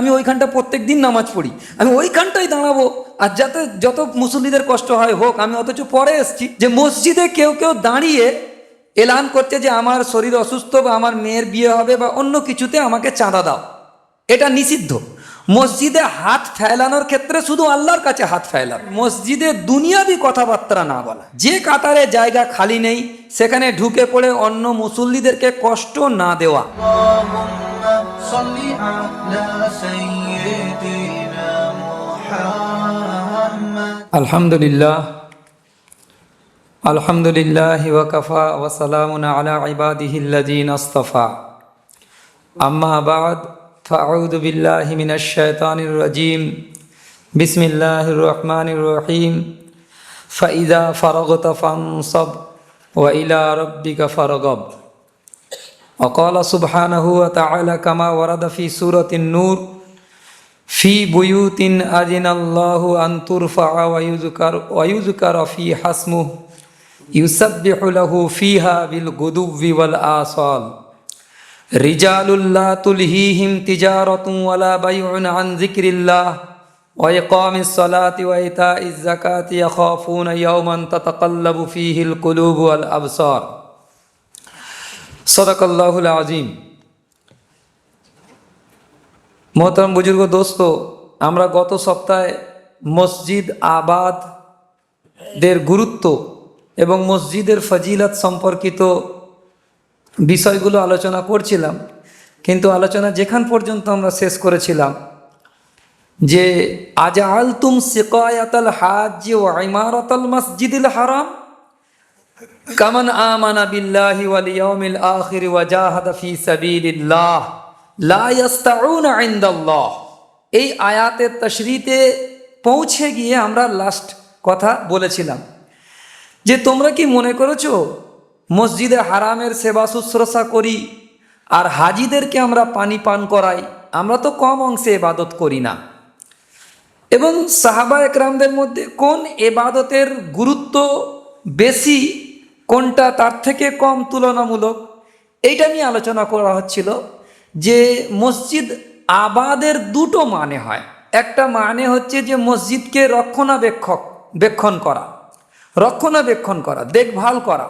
আমি ওইখানটা প্রত্যেক দিন নামাজ পড়ি, আমি ওইখানটাই দাঁড়াবো, আর যাতে যত মুসল্লিদের কষ্ট হয় হোক। আমি অথচ পরে এসছি যে মসজিদে কেউ কেউ দাঁড়িয়ে এলান করছে যে আমার শরীর অসুস্থ বা আমার মেয়ের বিয়ে হবে বা অন্য কিছুতে আমাকে চাঁদা দাও, এটা নিষিদ্ধ। মসজিদে হাত ফেলানোর ক্ষেত্রে শুধু আল্লাহর কাছে হাত ফেলা, মসজিদে দুনিয়াবি কথাবার্তা না বলা। যে কাতারে জায়গা খালি নেই সেখানে ঢুকে পড়ে অন্য মুসল্লিদেরকে কষ্ট না দেওয়া। আলহামদুলিল্লাহ, আলহামদুলিল্লাহ ওয়াকাফা ওয়া সালামুন আলা ইবাদিহিল্লাযীনা ইসতাফা। আম্মা বা'দ, ফাআউযু বিল্লাহি মিনাশ শাইতানির রাজীম। বিসমিল্লাহির রহমানির রহিম। ফাইযা ফারাগতা ফানসাব ওয়া ইলা রাব্বিকা ফারগাব। ওয়া ক্বালা সুবহানাহু ওয়া তাআলা কামা ওয়ারাদা ফি সূরাতিন নূর, ফি বুয়ুতিন আযিনাল্লাহু আন তুরফা ওয়া ইউযকারা ফীহা ইসমুহু ইউসাব্বিহু লাহু ফীহা বিল গুদুব্বি ওয়াল আসাল। রিজালুল লা তুলহিহিম তিজারাতুন ওয়ালা বাইউন আন যিকরিল্লাহ ওয়া ইকামিস সালাতি ওয়া ইতাইজ যাকাতি ইয়াখাফুনা ইয়াওমান তাতাকাল্লাবু ফীহিল কুলুবু ওয়াল আবসার। সাদাকাল্লাহুল আযীম। মোহতারাম বুজুর্গ দোস্ত, আমরা গত সপ্তাহে মসজিদ আবাদের গুরুত্ব এবং মসজিদের ফজিলত সম্পর্কিত বিষয়গুলো আলোচনা করছিলাম, কিন্তু আলোচনা যেখান পর্যন্ত আমরা শেষ করেছিলাম যে আজআলতুম সিকায়াতাল হাজ্জি ওয়া ইমারাতাল মসজিদিল হারাম কামান আমানা বিল্লাহি ওয়াল ইয়াউমিল আখির ওয়া জাহাদা ফি সাবিলিল্লাহ লা ইয়াস্তাউনা ইনদাল্লাহ। এই আয়াতের তাশরীতে পৌঁছে গিয়ে আমরা লাস্ট কথা বলেছিলাম যে তোমরা কি মনে করেছো মসজিদে হারামের সেবা শুশ্রূষা করি আর হাজিদেরকে আমরা পানি পান করাই, আমরা তো কম অংশে ইবাদত করি না। এবং সাহাবা একরামদের মধ্যে কোন ইবাদতের গুরুত্ব বেশি, কোনটা তার থেকে কম তুলনামূলক, এইটা নিয়ে আলোচনা করা হচ্ছিল। যে মসজিদ আবাদের দুটো মানে হয়। একটা মানে হচ্ছে যে মসজিদকে রক্ষণাবেক্ষণ করা, দেখভাল করা,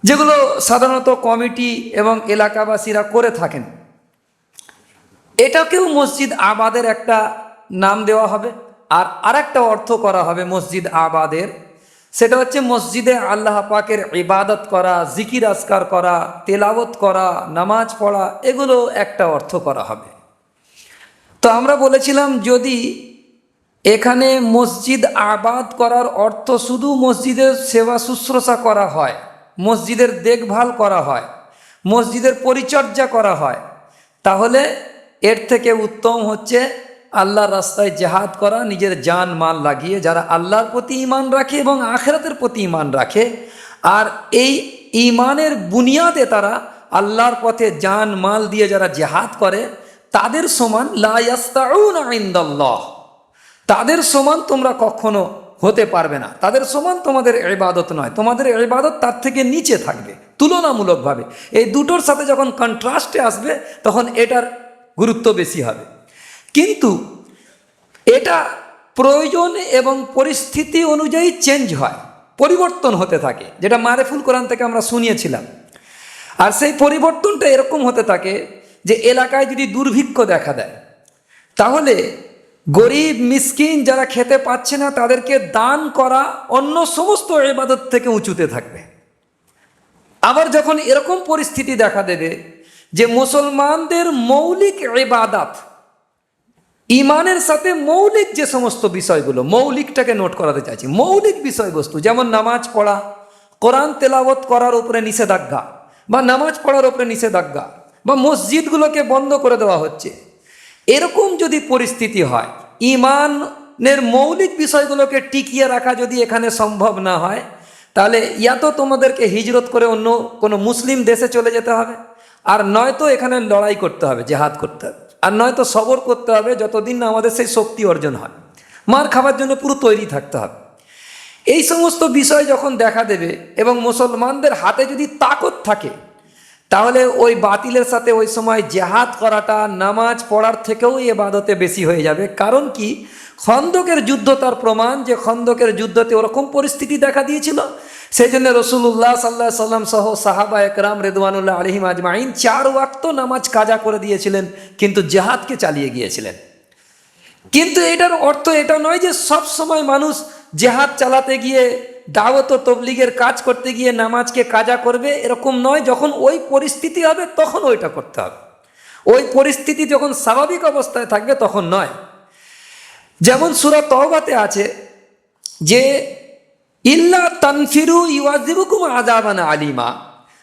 যেগুলো সাধারণত কমিটি এবং এলাকাবাসীরা করে থাকেন। এটাকেও মসজিদ আবাদের একটা নাম দেওয়া হবে। আর আরেকটা অর্থ করা হবে মসজিদ আবাদের, সেটা হচ্ছে মসজিদে আল্লাহ পাকের ইবাদত করা, জিকির আজকার করা, তেলাওয়াত করা, নামাজ পড়া, এগুলো একটা অর্থ করা হবে। তো আমরা বলেছিলাম যদি এখানে মসজিদ আবাদ করার অর্থ শুধু মসজিদের সেবা শুশ্রূষা করা হয়, মসজিদের দেখভাল করা হয়, মসজিদের পরিচর্যা করা হয়, তাহলে এর থেকে উত্তম হচ্ছে আল্লাহর রাস্তায় জিহাদ করা, নিজের জান মাল লাগিয়ে, যারা আল্লাহর প্রতি ঈমান রাখে এবং আখিরাতের প্রতি ঈমান রাখে, আর এই ঈমানের বুনিয়াদে তারা আল্লাহর পথে জান মাল দিয়ে যারা জিহাদ করে, তাদের সমান লা ইয়াস্তাউনা ইনদাল্লাহ, তাদের সমান তোমরা কখনো হতে পারবে না। তাদের সমান তোমাদের ইবাদত নয়, তোমাদের ইবাদত তার থেকে নিচে থাকবে তুলনামূলকভাবে। এই দুটোর সাথে যখন কন্ট্রাস্টে আসবে তখন এটার গুরুত্ব বেশি হবে। কিন্তু এটা প্রয়োজন এবং পরিস্থিতি অনুযায়ী চেঞ্জ হয়, পরিবর্তন হতে থাকে, যেটা মারেফুল কোরআন থেকে আমরা শুনিয়েছিলাম। আর সেই পরিবর্তনটা এরকম হতে থাকে যে এলাকায় যদি দুর্ভিক্ষ দেখা দেয়, তাহলে গরিব মিসকিন যারা খেতে পাচ্ছে না তাদেরকে দান করা অন্য সমস্ত ইবাদত থেকে উঁচুতে থাকবে। আবার যখন এরকম পরিস্থিতি দেখা দেবে যে মুসলমানদের মৌলিক ইবাদত, ইমানের সাথে মৌলিক যে সমস্ত বিষয়গুলো, মৌলিকটাকে নোট করাতে চাইছি, মৌলিক বিষয়বস্তু যেমন নামাজ পড়া, কোরআন তেলাওয়াত করার উপরে নিষেধাজ্ঞা বা নামাজ পড়ার উপরে নিষেধাজ্ঞা বা মসজিদগুলোকে বন্ধ করে দেওয়া হচ্ছে, এরকম যদি পরিস্থিতি হয়, ইমানের মৌলিক বিষয়গুলোকে টিকিয়ে রাখা যদি এখানে সম্ভব না হয়, তাহলে ইয়া তো তোমাদেরকে হিজরত করে অন্য কোনো মুসলিম দেশে চলে যেতে হবে, আর নয়তো এখানে লড়াই করতে হবে, জিহাদ করতে হবে, আর নয়তো সবর করতে হবে যতদিন না আমাদের সেই শক্তি অর্জন হয়, মার খাবার জন্য পুরো তৈরি থাকতে হবে। এই সমস্ত বিষয় যখন দেখা দেবে এবং মুসলমানদের হাতে যদি তাকত থাকে, তাহলে ওই বাতিলের সাথে ওই সময় জেহাদ করাটা নামাজ পড়ার থেকেও ইবাদতে বেশি হয়ে যাবে। কারণ কি, খন্দকের যুদ্ধ তার প্রমাণ যে খন্দকের যুদ্ধতে ওরকম পরিস্থিতি দেখা দিয়েছিল। সেই জন্য রসুল্লাহ সাল্লাহ সাল্লাম সহ সাহাবা একরাম রেদওয়ানুল্লাহ আলাইহিম আজমাইন 4 ওয়াক্ত নামাজ কাজা করে দিয়েছিলেন, কিন্তু জেহাদকে চালিয়ে গিয়েছিলেন। কিন্তু এটার অর্থ এটা নয় যে সব সময় মানুষ জেহাদ চালাতে গিয়ে দাওয়াত ও তবলিগের কাজ করতে গিয়ে নামাজকে কাজা করবে, এরকম নয়। যখন ওই পরিস্থিতি হবে তখন ওইটা করতে হবে, ওই পরিস্থিতি যখন স্বাভাবিক অবস্থায় থাকবে তখন নয়। যেমন সূরা তওবাতে আছে যে ইল্লা তানফিরু ইউআযিবুকুম আযাবান আলিমা,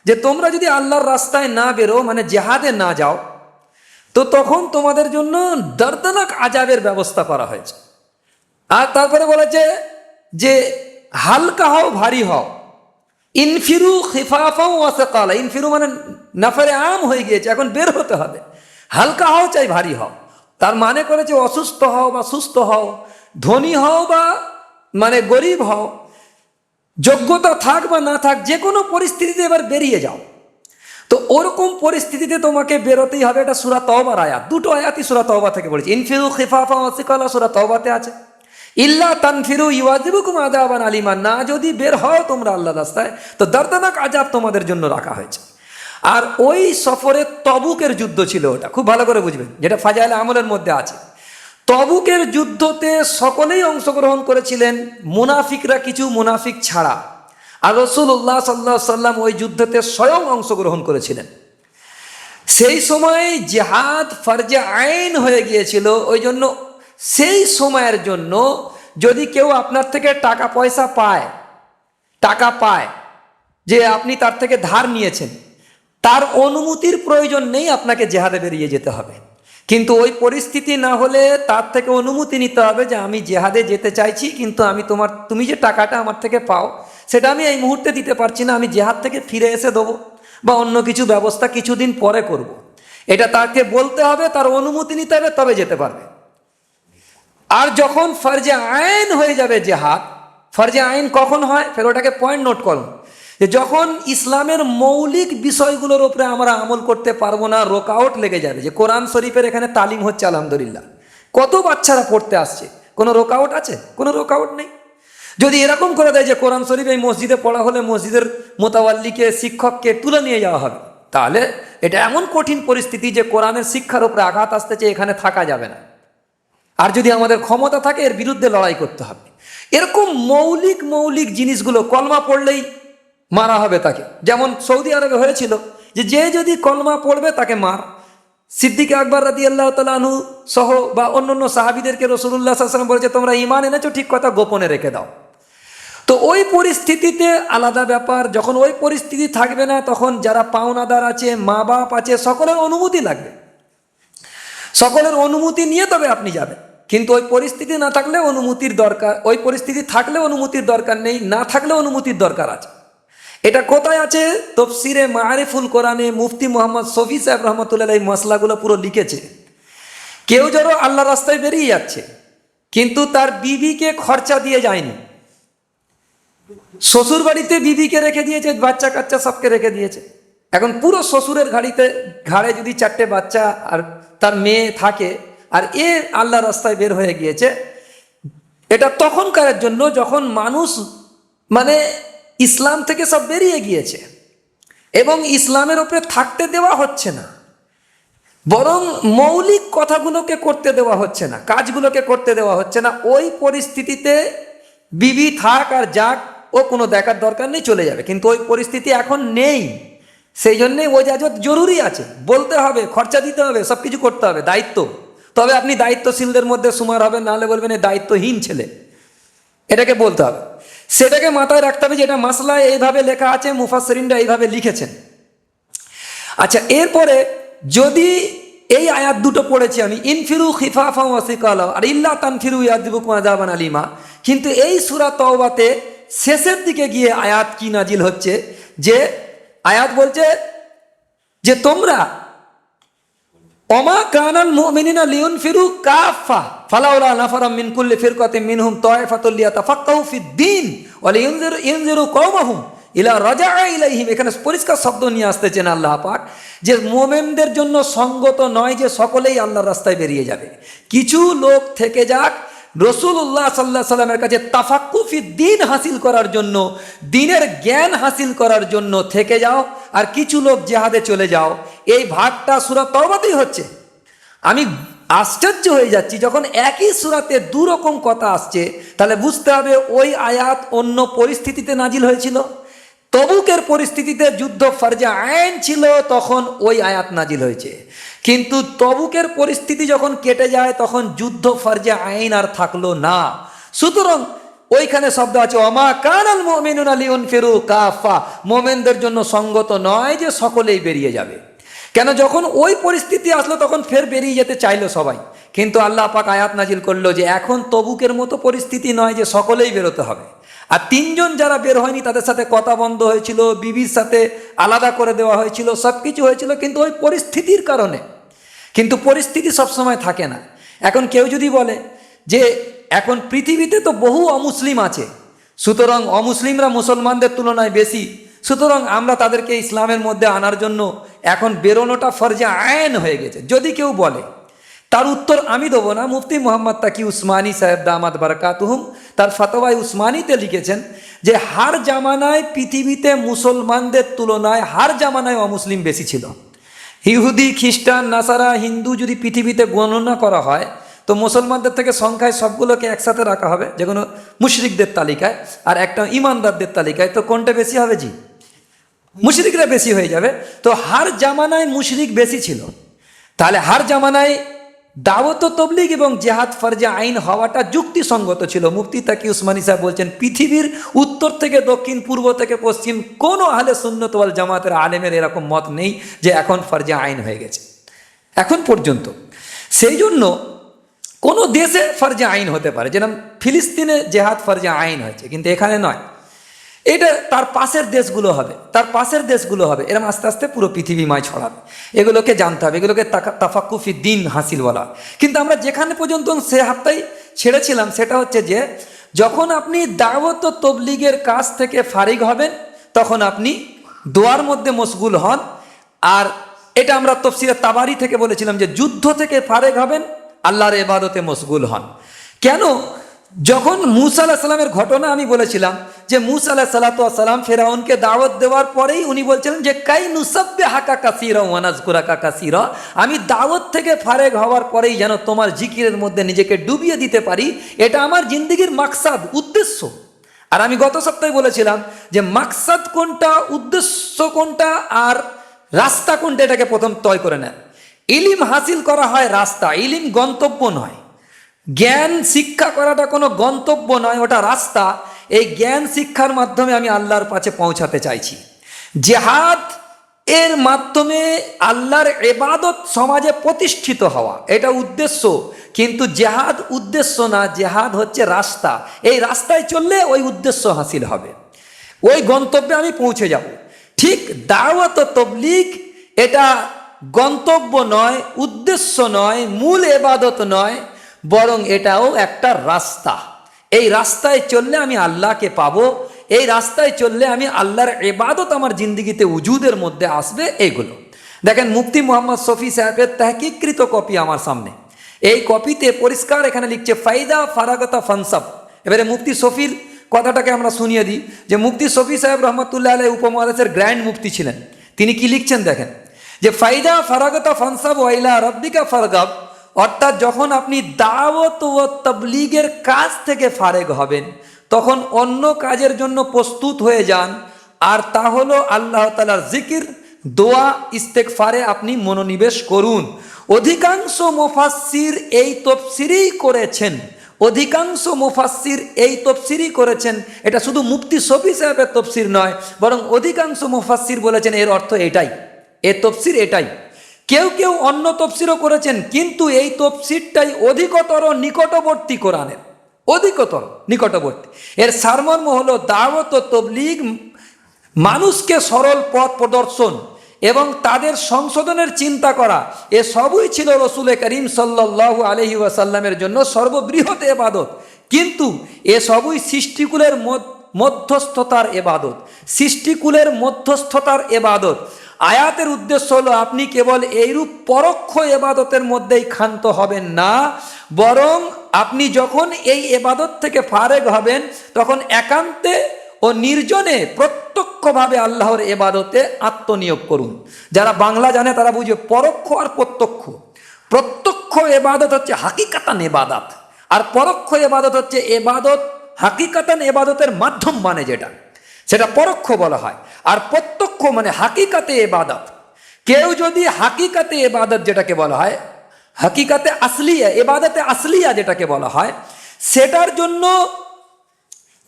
যে তোমরা যদি আল্লাহর রাস্তায় না বেরো, মানে জেহাদে না যাও, তো তখন তোমাদের জন্য দর্দনাক আযাবের ব্যবস্থা করা হয়েছে। আর তারপরে বলেছে যে হালকা হও, ভারী হও। ইনফিরু খিফাফা ওয়া সাকালা, ইনফিরু মানে নাফারে আম হয়ে গিয়েছে, এখন বের হতে হবে। হালকা হও চাই ভারী হও, তার মানে করেছে অসুস্থ হও বা সুস্থ হও, ধনী হও বা মানে গরিব হও, যোগ্যতা থাক বা না থাক, যে কোনো পরিস্থিতিতে এবার বেরিয়ে যাও। তো ওরকম পরিস্থিতিতে তোমাকে বেরোতেই হবে। এটা সূরা তওবার আয়াত, 2টো আয়াতই সূরা তওবা থেকে বলেছে। ইনফিরু খিফাফা ওয়া সাকালা সূরা তওবাতে আছে, ইল্লা তানফিরু ইউআযিবুকুম আযাবান আলিমা, না যদি বের হও তোমরা আল্লাহর রাস্তায় তো দর্দনাক আযাব তোমাদের জন্য রাখা হয়েছে। আর ওই সফরে তবুকের যুদ্ধ ছিল, ওটা খুব ভালো করে বুঝবেন, যেটা ফাজাইল আমলের মধ্যে আছে। তবুকের যুদ্ধতে সকলেই অংশগ্রহণ করেছিলেন, মুনাফিকরা কিছু মুনাফিক ছাড়া। আর রাসূলুল্লাহ সাল্লাল্লাহু আলাইহি সাল্লাম ওই যুদ্ধতে স্বয়ং অংশগ্রহণ করেছিলেন। সেই সময় জিহাদ ফরজে আইন হয়ে গিয়েছিল। ওই জন্য সেই সময়ের জন্য যদি কেউ আপনার থেকে টাকা পয়সা পায়, টাকা পায় যে আপনি তার থেকে ধার নিয়েছেন, তার অনুমতির প্রয়োজন নেই, আপনাকে জেহাদে বেরিয়ে যেতে হবে। কিন্তু ওই পরিস্থিতি না হলে তার থেকে অনুমতি নিতে হবে যে আমি জেহাদে যেতে চাইছি, কিন্তু আমি তুমি যে টাকাটা আমার থেকে পাও সেটা আমি এই মুহূর্তে দিতে পারছি না, আমি জেহাদ থেকে ফিরে এসে দেবো বা অন্য কিছু ব্যবস্থা কিছুদিন পরে করব। এটা তাকে বলতে হবে, তার অনুমতি নিতে হবে, তবে যেতে পারবে। আর যখন ফরজে আইন হয়ে যাবে জেহাদ, ফরজে আইন কখন হয়, ফের ওটাকে পয়েন্ট নোট করুন, যে যখন ইসলামের মৌলিক বিষয়গুলোর উপরে আমরা আমল করতে পারবো না, রোকআউট লেগে যাবে। যে কোরআন শরীফের এখানে তালিম হচ্ছে আলহামদুলিল্লাহ, কত বাচ্চারা পড়তে আসছে, কোনো রোকআউট আছে? কোনো রোকআউট নেই। যদি এরকম করে দেয় যে কোরআন শরীফ এই মসজিদে পড়া হলে মসজিদের মোতাওয়াল্লিকে, শিক্ষককে তুলে নিয়ে যাওয়া হবে, তাহলে এটা এমন কঠিন পরিস্থিতি যে কোরআনের শিক্ষার উপরে আঘাত আসতেছে, এখানে থাকা যাবে না। আর যদি আমাদের ক্ষমতা থাকে এর বিরুদ্ধে লড়াই করতে হবে। এরকম মৌলিক মৌলিক জিনিসগুলো, কলমা পড়লেই মারা হবে তাকে, যেমন সৌদি আরবে হয়েছিল যে যদি কলমা পড়বে তাকে মার। সিদ্দিক আকবর রাদিয়াল্লাহু তাআলা আনহু সহ বা অন্যান্য সাহাবীদেরকে রাসূলুল্লাহ সাল্লাল্লাহু আলাইহি ওয়াসাল্লাম বলেছে তোমরা ঈমান এনেছো, ঠিক কথা, গোপনে রেখে দাও। তো ওই পরিস্থিতিতে আলাদা ব্যাপার। যখন ওই পরিস্থিতি থাকবে না, তখন যারা পাওনাদার আছে, মা বাপ আছে, সকলের অনুমতি লাগবে, সকলের অনুমতি নিয়ে তবে আপনি যাবেন। কিন্তু ওই পরিস্থিতি না থাকলে অনুমতির দরকার, ওই পরিস্থিতি থাকলে অনুমতির দরকার নেই, না থাকলে অনুমতির দরকার আছে। এটা কোথায় আছে? তাফসীরে মাআরিফুল কোরআনে মুফতি মোহাম্মদ শফি সাহেব রহমতুল্লাহ এই মশলাগুলো পুরো লিখেছে। কেউ যারা আল্লাহ রাস্তায় বেরিয়ে যাচ্ছে কিন্তু তার বিবিকে খরচা দিয়ে যায়নি, শ্বশুর বাড়িতে বিবিকে রেখে দিয়েছে, বাচ্চা কাচ্চা সবকে রেখে দিয়েছে। এখন পুরো শ্বশুরের ঘাড়ে যদি 4টে বাচ্চা আর তার মেয়ে থাকে, আর এ আল্লাহ রাস্তায় বের হয়ে গিয়েছে, এটা তখনকারের জন্য যখন মানুষ মানে ইসলাম থেকে সব বেরিয়ে গিয়েছে এবং ইসলামের উপরে থাকতে দেওয়া হচ্ছে না, বরং মৌলিক কথাগুলোকে করতে দেওয়া হচ্ছে না, কাজগুলোকে করতে দেওয়া হচ্ছে না। ওই পরিস্থিতিতে বিবি থাক আর যাক, ও কোনো দেখার দরকার নেই, চলে যাবে। কিন্তু ওই পরিস্থিতি এখন নেই, সেই জন্যে ওই জাজত জরুরি আছে, বলতে হবে, খরচা দিতে হবে, সব কিছু করতে হবে, দায়িত্ব। তবে আপনি দায়িত্বশীলদের মধ্যে সুমার হবেন, নাহলে বলবেন এ দায়িত্বহীন ছেলে, এটাকে বলতে হবে। সেটাকে মাথায় রাখতে হবে যে এটা মাসলায় এইভাবে লেখা আছে, মুফাসসিরিনরা এইভাবে লিখেছেন। আচ্ছা, এরপরে যদি এই আয়াত দুটো পড়েছি আমি, ইনফিরু খিফাফা ওয়া সিকালা আর ইল্লা তানফিরু ইয়াযিবুকুম আযাবান আলিমা, কিন্তু এই সূরা তাওবাতে শেষের দিকে গিয়ে আয়াত কি নাজিল হচ্ছে, যে আয়াত বলছে যে তোমরা ওমা কানাল মুমিনিনা লিয়ুনফিরু কাফা ফালাউলা নাফারা মিন কুল্লি ফিরকাতিন মিনহুম তায়ফাতুল লিয়াতাফাক্কাহু ফিদ-দীন ওয়া লিয়ুনজিরু কওমাহুম ইলা রাজা ইলাইহিম, এখানে পরিষ্কার শব্দ নিয়ে আসতেছেন আল্লাহ পাক যে মোমেনদের জন্য সঙ্গত নয় যে সকলেই আল্লাহর রাস্তায় বেরিয়ে যাবে। কিছু লোক থেকে যাক রসুল্লাহ সাল্লাহ সাল্লামের কাছে তাফাক্কুফি দ্বীন হাসিল করার জন্য, দ্বীনের জ্ঞান হাসিল করার জন্য থেকে যাও, আর কিছু লোক জিহাদে চলে যাও। এই ভাগটা সূরা তাওবাতেই হচ্ছে। আমি আশ্চর্য হয়ে যাচ্ছি, যখন একই সূরাতে দুরকম কথা আসছে, তাহলে বুঝতে হবে ওই আয়াত অন্য পরিস্থিতিতে নাজিল হয়েছিল। তবুকের পরিস্থিতিতে যুদ্ধ ফরজে আইন ছিল, তখন ওই আয়াত নাজিল হয়েছে। কিন্তু তবুকের পরিস্থিতি যখন কেটে যায়, তখন যুদ্ধ ফরজে আইন আর থাকলো না। সুতরাং ওইখানে শব্দ আছে ওমা কানাল মুমিনুনা লিয়ুনফিরু কাফা, মোমেনদের জন্য সঙ্গত নয় যে সকলেই বেরিয়ে যাবে। কেন, যখন ওই পরিস্থিতি আসলো তখন ফের বেরিয়ে যেতে চাইলো সবাই, কিন্তু আল্লাহ পাক আয়াত নাজিল করলো যে এখন তবুকের মতো পরিস্থিতি নয় যে সকলেই বেরোতে হবে। আর তিনজন যারা বের হয়নি তাদের সাথে কথা বন্ধ হয়েছিল, বিবির সাথে আলাদা করে দেওয়া হয়েছিল, সব কিছু হয়েছিল, কিন্তু ওই পরিস্থিতির কারণে। কিন্তু পরিস্থিতি সবসময় থাকে না। এখন কেউ যদি বলে যে এখন পৃথিবীতে তো বহু অমুসলিম আছে, সুতরাং অমুসলিমরা মুসলমানদের তুলনায় বেশি, সুতরাং আমরা তাদেরকে ইসলামের মধ্যে আনার জন্য এখন বেরোনোটা ফরজে আইন হয়ে গেছে, যদি কেউ বলে, তার উত্তর আমি দেবো না। মুফতি মোহাম্মদ তাকি উসমানী সাহেব দামাত বারাকাতুহুম তার ফতোয়ায়ে উসমানীতে লিখেছেন যে হার জামানায় পৃথিবীতে মুসলমানদের তুলনায় হার জামানায় অমুসলিম বেশি ছিল। ইহুদি, খ্রিস্টান, নাসারা, হিন্দু যদি পৃথিবীতে গণনা করা হয়, তো মুসলমানদের থেকে সংখ্যায় সবগুলোকে একসাথে রাখা হবে, যে কোনো মুশরিকদের তালিকায় আর একটা ইমানদারদের তালিকায়, তো কোনটা বেশি হবে? জি, মুশরিকরা বেশি হয়ে যাবে। তো হার জামানায় মুশরিক বেশি ছিল, তাহলে হার জামানায় দাওয়াত ও তাবলীগ এবং জিহাদ ফরজে আইন হওয়াটা যুক্তিসঙ্গত ছিল। মুফতি তাকি উসমানী সাহেব বলছেন পৃথিবীর উত্তর থেকে দক্ষিণ, পূর্ব থেকে পশ্চিম কোনো আহলে সুন্নাত ওয়াল জামাতের আলেমের এরকম মত নেই যে এখন ফরজে আইন হয়ে গেছে এখন পর্যন্ত। সেই জন্য কোনো দেশে ফরজে আইন হতে পারে, যেরকম ফিলিস্তিনে জেহাদ ফরজে আইন হয়েছে, কিন্তু এখানে নয়। এটা তার পাশের দেশগুলো হবে, তার পাশের দেশগুলো হবে, এরকম আস্তে আস্তে পুরো পৃথিবীময় ছড়াবে। এগুলোকে জানতে হবে, এগুলোকে তাফাক্কুফি দ্বীন হাসিল বলা। কিন্তু আমরা যেখানে পর্যন্ত সে হাতটাই ছেড়েছিলাম, সেটা হচ্ছে যে যখন আপনি দাওয়াত ও তাবলীগের কাজ থেকে ফারিগ হবেন, তখন আপনি দোয়ার মধ্যে মশগুল হন। আর এটা আমরা তাফসীরে তাবারি থেকে বলেছিলাম যে যুদ্ধ থেকে ফারিগ হবেন, আল্লাহর ইবাদতে মশগুল হন। কেন? যখন মূসা আলাইহিস সালামের ঘটনা আমি বলেছিলাম যে মূসা আলাইহিস সালাম ফেরাউনকে দাওয়াত দেওয়ার পরেই উনি বলছিলেন যে কাই নুসাব্বিহাকা কাসীরা ওয়া নাযকুরাকা কাসীরা, আমি দাওয়াত থেকে ফারেগ হওয়ার পরেই যেন তোমার জিকিরের মধ্যে নিজেকে ডুবিয়ে দিতে পারি, এটা আমার জিন্দেগির মাকসাদ, উদ্দেশ্য। আর আমি গত সপ্তাহে বলেছিলাম যে মাকসাদ কোনটা, উদ্দেশ্য কোনটা, আর রাস্তা কোনটা, এটাকে প্রথম তয় করে নেন। ইলিম হাসিল করা হয় রাস্তা, ইলিম গন্তব্য নয়। জ্ঞান শিক্ষা করাটা কোনো গন্তব্য নয়, ওটা রাস্তা। এই জ্ঞান শিক্ষার মাধ্যমে আমি আল্লাহর কাছে পৌঁছাতে চাইছি। জেহাদ এর মাধ্যমে আল্লাহর ইবাদত সমাজে প্রতিষ্ঠিত হওয়া, এটা উদ্দেশ্য। কিন্তু জেহাদ উদ্দেশ্য না, জেহাদ হচ্ছে রাস্তা। এই রাস্তায় চললে ওই উদ্দেশ্য হাসিল হবে, ওই গন্তব্যে আমি পৌঁছে যাব। ঠিক দাওয়াত ও তাবলীগ এটা গন্তব্য নয়, উদ্দেশ্য নয়, মূল ইবাদত নয়, বরং এটাও একটা রাস্তা। এই রাস্তায় চললে আমি আল্লাহকে পাবো, এই রাস্তায় চললে আমি আল্লাহর ইবাদত আমার জিন্দগিতে উজুদের মধ্যে আসবে। এইগুলো দেখেন, মুফতি মোহাম্মদ শফি সাহেবের তাহকিককৃত কপি আমার সামনে। এই কপিতে পরিষ্কার এখানে লিখছে ফাইদা ফারাগতা ফানসাব। এবারে মুফতি শফির কথাটাকে আমরা শুনিয়ে দিই যে মুফতি শফি সাহেব রহমতুল্লাহ আলাইহি উপমহাদেশের গ্র্যান্ড মুফতি ছিলেন। তিনি কি লিখছেন দেখেন, যে ফাইদা ফারাগতা ফানসাব ওয়া ইলা রাব্বিকা ফারগাব, অর্থাৎ যখন আপনি দাওয়াত ও তাবলীগের কাজ থেকে ফারেগ হবেন, তখন অন্য কাজের জন্য প্রস্তুত হয়ে যান। আর তা হলো আল্লাহ তাআলার জিকির, দোয়া, ইস্তেগফারে আপনি মনোনিবেশ করুন। অধিকাংশ মুফাসসির এই তাফসীরই করেছেন, অধিকাংশ মুফাসসির এই তাফসীরই করেছেন। এটা শুধু মুফতি শফি সাহেবের তাফসীর নয়, বরং অধিকাংশ মুফাসসির বলেছেন এর অর্থ এটাই, এর তাফসীর এটাই। কেউ কেউ অন্য তফসিরও করেছেন, কিন্তু এই তফসিরটাই অধিকতর নিকটবর্তী কোরআনের, অধিকতর নিকটবর্তী। এর সারমর্ম হলো দাওয়াত ও তাবলীগ মানুষকে সরল পথ প্রদর্শন এবং তাদের সংশোধনের চিন্তা করা, এ সবই ছিল রসুল করিম সাল্লাল্লাহু আলাইহি ওয়াসাল্লামের জন্য সর্ববৃহৎ ইবাদত। কিন্তু এ সবই সৃষ্টিকুলের মধ্যস্থতার এবাদত, সৃষ্টিকুলের মধ্যস্থতার এবাদত। আয়াতের উদ্দেশ্য হলো আপনি কেবল এইরূপ পরোক্ষ এবাদতের মধ্যেই ক্ষান্ত হবেন না, বরং আপনি যখন এই এবাদত থেকে ফারেগ হবেন তখন একান্তে ও নির্জনে প্রত্যক্ষভাবে আল্লাহর এবাদতে আত্মনিয়োগ করুন। যারা বাংলা জানে তারা বুঝবে পরোক্ষ আর প্রত্যক্ষ। প্রত্যক্ষ এবাদত হচ্ছে হাকিকাতান এবাদত, আর পরোক্ষ এবাদত হচ্ছে এবাদত হাকিকাতান এবাদতের মাধ্যম, মানে যেটা সেটা পরোক্ষ বলা হয়। আর প্রত্যক্ষ মানে হাকিকাতে এবাদত। কেউ যদি হাকিকাতে এবাদত যেটাকে বলা হয়, হাকিকাতে আসলিয়া, এবাদতে আসলিয়া যেটাকে বলা হয়, সেটার জন্য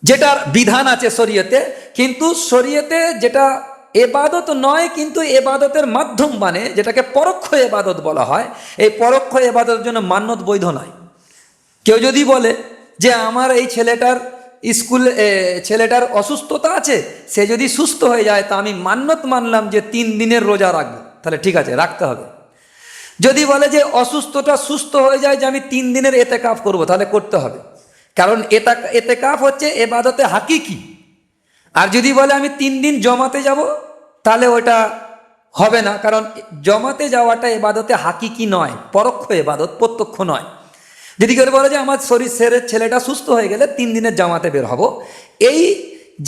যেটার বিধান আছে শরীয়তে, কিন্তু শরীয়তে যেটা এবাদত নয় কিন্তু এবাদতের মাধ্যম, মানে যেটাকে পরোক্ষ এবাদত বলা হয়, এই পরোক্ষ এবাদতের জন্য মান্যত বৈধ নয়। কেউ যদি বলে যে আমার এই ছেলেটার অসুস্থতা আছে, সে যদি সুস্থ হয়ে যায় তা আমি মান্যত মানলাম যে 3 দিনের রোজা রাখবো, তাহলে ঠিক আছে, রাখতে হবে। যদি বলে যে অসুস্থটা সুস্থ হয়ে যায় যে আমি 3 দিনের এতেকাফ করব, তাহলে করতে হবে, কারণ এতেকাফ হচ্ছে এবাদতে হাকিকি। আর যদি বলে আমি 3 দিন জমাতে যাব, তাহলে ওটা হবে না, কারণ জমাতে যাওয়াটা এবাদতে হাকিকি নয়, পরোক্ষ এবাদত, প্রত্যক্ষ নয়। যদি কেউ বলে যে আমার ছেলেটা সুস্থ হয়ে গেলে 3 দিনের জামাতে বের হব, এই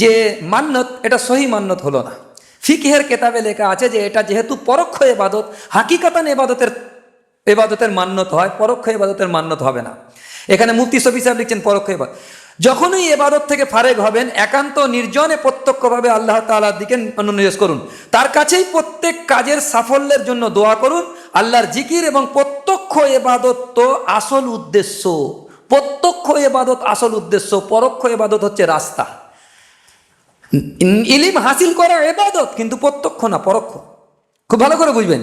যে মান্যত, এটা সহি মান্যত হলো না। ফিকহের কেতাবে লেখা আছে যে এটা যেহেতু পরোক্ষ এবাদত, হাকিকাতান এবাদতের মান্যত হয়, পরোক্ষ এবাদতের মান্যত হবে না। এখানে মুফতি শফি সাহেব লিখছেন পরোক্ষ এবাদত, যখনই এবাদত থেকে ফারেগ হবেন একান্ত নির্জনে প্রত্যক্ষভাবে আল্লাহ তাআলার দিকে মনোনিবেশ করুন, তার কাছেই প্রত্যেক কাজের সাফল্যের জন্য দোয়া করুন। আল্লাহর জিকির এবং প্রত্যক্ষ এবাদত তো আসল উদ্দেশ্য, প্রত্যক্ষ এবাদত আসল উদ্দেশ্য, পরোক্ষ এবাদত হচ্ছে রাস্তা। ইলিম হাসিল করা এবাদত, কিন্তু প্রত্যক্ষ না, পরোক্ষ। খুব ভালো করে বুঝবেন,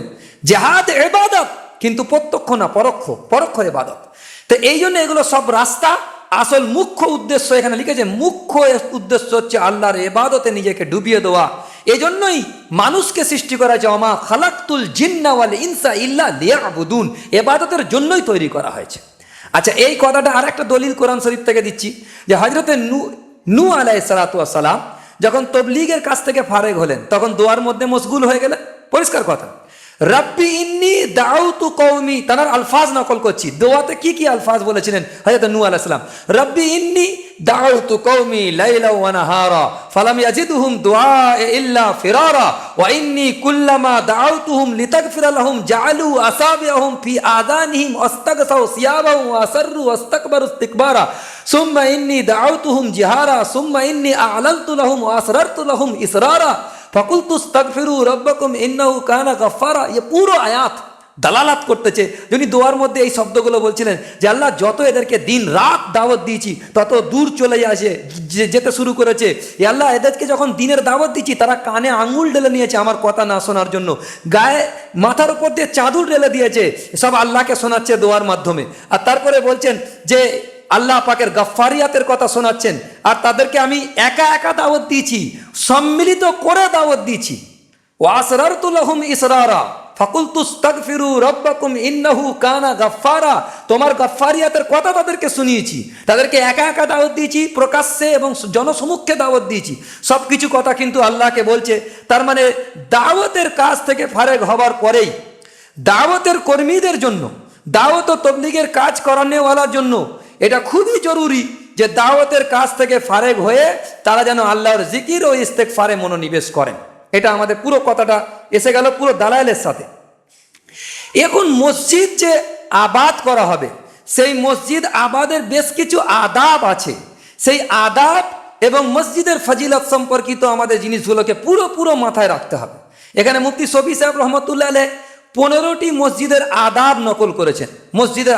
জিহাদ এবাদত কিন্তু প্রত্যক্ষ না, পরোক্ষ এবাদত। তো এই জন্য এগুলো সব রাস্তা। আসল মুখ্য উদ্দেশ্য এখানে লিখেছে, মুখ্য উদ্দেশ্য হচ্ছে আল্লাহর এবাদতে নিজেকে ডুবিয়ে দেওয়া। এই জন্যই মানুষকে সৃষ্টি করা হয়েছে, ওমা খালাকতুল জিন্না ওয়াল ইনসা ইল্লা লিয়াবুদুন, এবাদতের জন্যই তৈরি করা হয়েছে। আচ্ছা, এই কথাটা আর একটা দলিল কোরআন শরীফ থেকে দিচ্ছি, যে হযরতে নূহ আলাইহিস সালাতু ওয়াস সালাম যখন তবলিগের কাছ থেকে ফারেগ হলেন, তখন দোয়ার মধ্যে মশগুল হয়ে গেলেন। পরিষ্কার কথা, রব্বি ইন্নী দাউতু কওমি, তার আলফাজ নকল করছি, দোয়াতে কি কি আলফাজ বলেছিলেন হযরত নূহ আলাইহিস সালাম। রব্বি ইন্নী দাউতু কওমি লাইলা ওয়া নাহারা ফালাম ইয়াজিদহুম দুআই ইল্লা ফিরারা ওয়া ইন্নী কুল্লামা দাউতুহুম লিতাগফিরা লাহুম জাআলু আসাবিআহুম ফি আযানিহিম ওয়াস্তাগসাউ সিয়াবাহুম ওয়া আসররু ওয়াস্তাকবারু ইস্তিকবারা সুম্মা ইন্নী দাউতুহুম জিহারা সুম্মা ইন্নী আ'লানতু লাহুম ওয়া আসরারতু লাহুম ইসরারা ফাকুলতুস্তাগফিরু রাব্বাকুম ইন্নাহু কানা গাফফারা। ये পুরো আয়াত দালালাত করতেছে, যিনি দোয়ার মধ্যে এই শব্দগুলো বলছিলেন যে আল্লাহ যত এদেরকে দিন রাত দাওয়াত দিয়েছি তত দূর চলে যেতে শুরু করেছে। এ আল্লাহ, এদেরকে যখন দিনের দাওয়াত দিচ্ছি তারা কানে আঙুল ঢেলে নিয়েছে আমার কথা না শোনার জন্য, গায়ে মাথার উপর দিয়ে চাদর ঢেলে দিয়েছে, সব আল্লাহকে শোনাচ্ছে দোয়ার মাধ্যমে। আর তারপরে বলছেন যে আল্লাহ পাকের গফফারিয়াতের কথা শোনাচ্ছেন, আর তাদেরকে আমি একা একা দাওয়াত দিয়েছি, সম্মিলিত করে দাওয়াত দিয়েছি। ওয়া আসরারতু লাহুম ইসরারা ফাকুলতুস্তাগফিরু রাব্বাকুম ইন্নাহু কানা গাফফারা, তোমার গফফারিয়াতের কথা তাদেরকে শুনিয়েছি, তাদেরকে একা একা দাওয়াত দিয়েছি, প্রকাশ্যে এবং জনসমক্ষে দাওয়াত দিয়েছি, সব কিছু কথা কিন্তু আল্লাহকে বলছে। তার মানে দাওয়াতের কাজ থেকে ফারেগ হবার পরেই দাওয়াতের কর্মীদের জন্য, দাওয়াত ও তবলিগের কাজ করানোওয়ালার জন্য এটা খুবই জরুরি যে দাওয়াতের কাজ থেকে ফারেগ হয়ে তারা যেন আল্লাহর জিকির ও ইস্তেগফারে মনোনিবেশ করেন। এটা আমাদের পুরো কথাটা এসে গেল পুরো দালাইলের সাথে। এখন মসজিদ যে আবাদ করা হবে, সেই মসজিদ আবাদের বেশ কিছু আদাব আছে, সেই আদাব এবং মসজিদের ফজিলত সম্পর্কিত আমাদের জিনিসগুলোকে পুরো মাথায় রাখতে হবে। এখানে মুফতি শফি সাহেব রহমতুল্লাহ আলাইহ 15টি মসজিদের আদাব নকল করেছেন। মসজিদের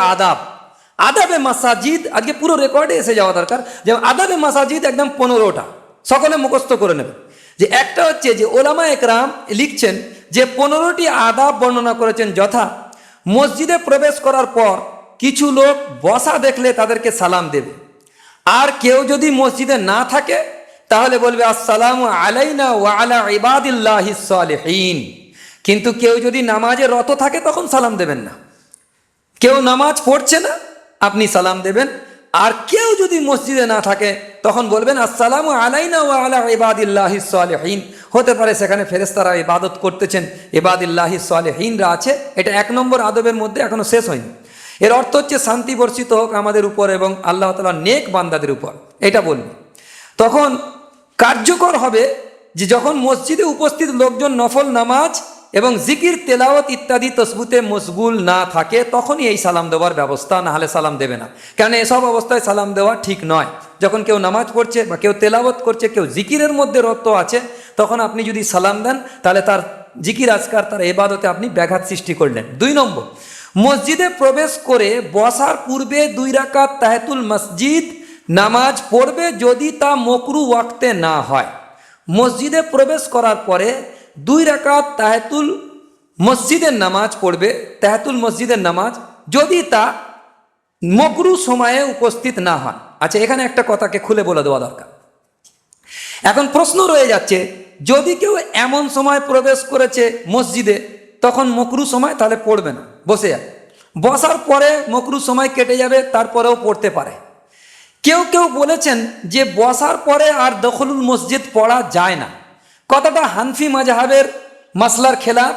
আদাবে মাসাজিদ, আজকে পুরো রেকর্ডে এসে যাওয়া দরকার, যেমন আদাবে মাসাজিদ একদম 15টা, সকলে মুখস্থ করে নেবে। যে একটা হচ্ছে যে ওলামা একরাম লিখছেন যে 15টি আদাব বর্ণনা করেছেন, যথা মসজিদে প্রবেশ করার পর কিছু লোক বসা দেখলে তাদেরকে সালাম দেবে, আর কেউ যদি মসজিদে না থাকে তাহলে বলবে আসসালামু আলাইনা ওয়া আলা ইবাদিল্লাহিস সালিহিন। কিন্তু কেউ যদি নামাজে রত থাকে তখন সালাম দেবেন না। কেউ নামাজ পড়ছে না, আপনি সালাম দেবেন। আর কেউ যদি মসজিদে না থাকে তখন বলবেন আসসালামু আলাইনা ওয়া আলা ইবাদিল্লাহিস সালিহিন। হতে পারে সেখানে ফেরেশতারা ইবাদত করতেছেন, ইবাদিল্লাহিস সালিহিনরা আছে। এটা 1 নম্বর আদবের মধ্যে এখনো শেষ হয়নি। এর অর্থ হচ্ছে শান্তি বর্ষিত হোক আমাদের উপর এবং আল্লাহ তাআলার নেক বান্দাদের উপর, এটা বলবে। তখন কার্যকর হবে যে যখন মসজিদে উপস্থিত লোকজন নফল নামাজ এবং জিকির তেলাওয়াত ইত্যাদি তসবিতে মশগুল না থাকে তখনই এই সালাম দেওয়ার ব্যবস্থা, না হলে সালাম দেবে না। কেন এসব অবস্থায় সালাম দেওয়া ঠিক নয়। যখন কেউ নামাজ পড়ছে বা কেউ তেলাওয়াত করছে, কেউ জিকিরের মধ্যে রত আছে, তখন আপনি যদি সালাম দেন তাহলে তার জিকির আজকার, তার ইবাদতে আপনি ব্যাঘাত সৃষ্টি করলেন। 2 নম্বর, মসজিদে প্রবেশ করে বসার পূর্বে 2 রাকাত তাহিয়াতুল মসজিদ নামাজ পড়বে যদি তা মকরু ওয়াক্তে না হয়। মসজিদে প্রবেশ করার পরে 2 রাকাত তাহিয়াতুল মসজিদের নামাজ পড়বে, তাহিয়াতুল মসজিদের নামাজ, যদি তা মকরু সময়ে উপস্থিত না হয়। আচ্ছা, এখানে একটা কথাকে খুলে বলে দেওয়া দরকার। এখন প্রশ্ন রয়ে যাচ্ছে, যদি কেউ এমন সময় প্রবেশ করেছে মসজিদে তখন মকরু সময়, তাহলে পড়বে না, বসে যাবে। বসার পরে মকরু সময় কেটে যাবে, তারপরেও পড়তে পারে। কেউ কেউ বলেছেন যে বসার পরে আর দখলুল মসজিদ পড়া যায় না। কথাটা হানফি মাযহাবের মাসলার খেলাফ,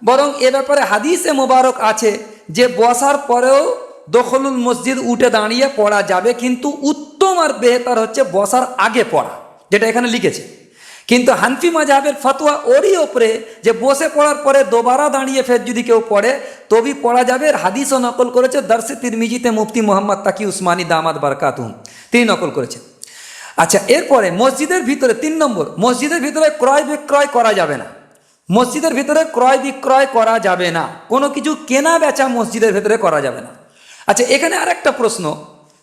বরং এ ব্যাপারে হাদিসে মোবারক আছে যে বসার পরেও দখলুল মসজিদ উঠে দাঁড়িয়ে পড়া যাবে, কিন্তু উত্তম আর বেহতার হচ্ছে বসার আগে পড়া, যেটা এখানে লিখেছে। কিন্তু হানফি মাযহাবের ফতোয়া ওরই ওপরে যে বসে পড়ার পরে দোবারা দাঁড়িয়ে ফের যদি কেউ পড়ে তবেই পড়া যাবে। হাদিসও নকল করেছে দরসে তিরমিজিতে মুফতি মোহাম্মদ তাকি উসমানী দামাত বারকাতুহুম, তিনি নকল করেছেন। আচ্ছা, এরপরে মসজিদের ভিতরে 3 নম্বর, মসজিদের ভিতরে ক্রয় বিক্রয় করা যাবে না। মসজিদের ভিতরে ক্রয় বিক্রয় করা যাবে না, কোনো কিছু কেনা বেচা মসজিদের ভিতরে করা যাবে না। আচ্ছা, এখানে আরেকটা প্রশ্ন,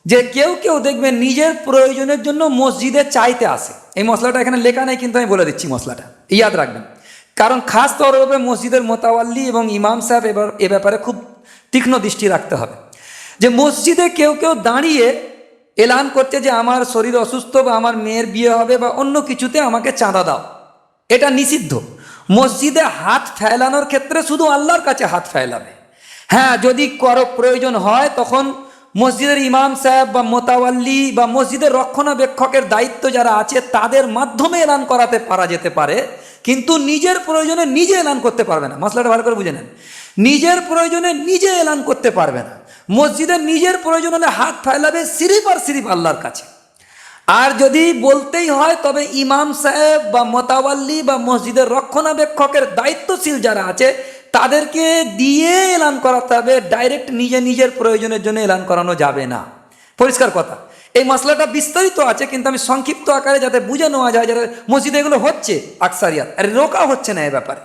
যে কেউ কেউ দেখবেন নিজের প্রয়োজনের জন্য মসজিদে চাইতে আসে। এই মশলাটা এখানে লেখা নেই, কিন্তু আমি বলে দিচ্ছি মশলাটা, ইয়াদ রাখবেন। কারণ খাস তরফে মসজিদের মোতাওয়াল্লি এবং ইমাম সাহেব এ ব্যাপারে খুব তীক্ষ্ণ দৃষ্টি রাখতে হবে। যে মসজিদে কেউ কেউ দাঁড়িয়ে এলান করছে যে আমার শরীর অসুস্থ বা আমার মেয়ের বিয়ে হবে বা অন্য কিছুতে আমাকে চাঁদা দাও, এটা নিষিদ্ধ। মসজিদে হাত ফেলানোর ক্ষেত্রে শুধু আল্লাহর কাছে হাত ফেলাবে। হ্যাঁ, যদি কারো প্রয়োজন হয় তখন মসজিদের ইমাম সাহেব বা মোতাওয়াল্লি বা মসজিদের রক্ষণাবেক্ষকের দায়িত্ব যারা আছে তাদের মাধ্যমে এলান করাতে পারা যেতে পারে, কিন্তু নিজের প্রয়োজনে নিজে এলান করতে পারবে না। মশলাটা ভালো করে বুঝে নেন, নিজের প্রয়োজনে নিজে এলান করতে পারবে না। মসজিদের নিজের প্রয়োজন হলে হাত ফেলাবে সিরিফ আর সিরিফ আল্লাহর কাছে। আর যদি বলতেই হয় তবে ইমাম সাহেব বা মোতাওয়াল্লি বা মসজিদের রক্ষণাবেক্ষকের দায়িত্বশীল যারা আছে তাদেরকে দিয়ে এলান করাতে হবে, ডাইরেক্ট নিজের প্রয়োজনের জন্য এলান করানো যাবে না। পরিষ্কার কথা। এই মশলাটা বিস্তারিত আছে, কিন্তু আমি সংক্ষিপ্ত আকারে যাতে বুঝে নেওয়া যায়, যাতে মসজিদে এগুলো হচ্ছে আকসারিয়াত, আর রোকা হচ্ছে না, এ ব্যাপারে